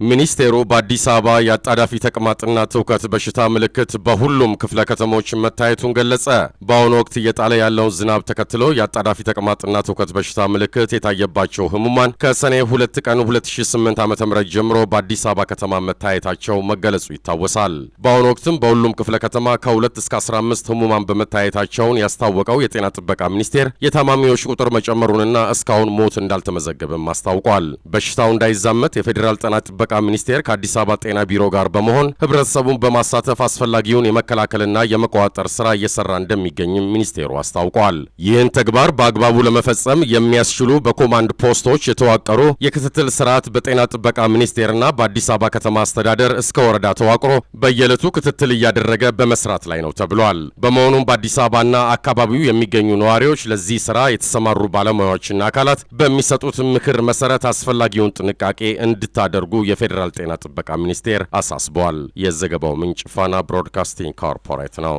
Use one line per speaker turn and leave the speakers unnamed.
ሚኒስቴሩ በአዲስ አበባ የአጣዳፊ ተቅማጥና ትውከት በሽታ ምልክት በሁሉም ክፍለ ከተሞች መታየቱን ገለጸ። በአሁኑ ወቅት እየጣለ ያለውን ዝናብ ተከትሎ የአጣዳፊ ተቅማጥና ትውከት በሽታ ምልክት የታየባቸው ህሙማን ከሰኔ 2 ቀን 2008 ዓ.ም ጀምሮ በአዲስ አበባ ከተማ መታየታቸው መገለጹ ይታወሳል። በአሁኑ ወቅትም በሁሉም ክፍለ ከተማ ከ2 እስከ 15 ህሙማን በመታየታቸውን ያስታወቀው የጤና ጥበቃ ሚኒስቴር የታማሚዎች ቁጥር መጨመሩንና እስካሁን ሞት እንዳልተመዘገበም አስታውቋል። በሽታው እንዳይዛመት የፌዴራል ጤና ጥበቃ ሚኒስቴር ከአዲስ አበባ ጤና ቢሮ ጋር በመሆን ህብረተሰቡን በማሳተፍ አስፈላጊውን የመከላከልና የመቆጣጠር ስራ እየሰራ እንደሚገኝም ሚኒስቴሩ አስታውቋል። ይህን ተግባር በአግባቡ ለመፈጸም የሚያስችሉ በኮማንድ ፖስቶች የተዋቀሩ የክትትል ስርዓት በጤና ጥበቃ ሚኒስቴርና በአዲስ አበባ ከተማ አስተዳደር እስከ ወረዳ ተዋቅሮ በየዕለቱ ክትትል እያደረገ በመስራት ላይ ነው ተብሏል። በመሆኑም በአዲስ አበባና አካባቢው የሚገኙ ነዋሪዎች ለዚህ ስራ የተሰማሩ ባለሙያዎችና አካላት በሚሰጡት ምክር መሰረት አስፈላጊውን ጥንቃቄ እንድታደርጉ የፌዴራል ጤና ጥበቃ ሚኒስቴር አሳስቧል። የዘገባው ምንጭ ፋና ብሮድካስቲንግ ኮርፖሬት ነው።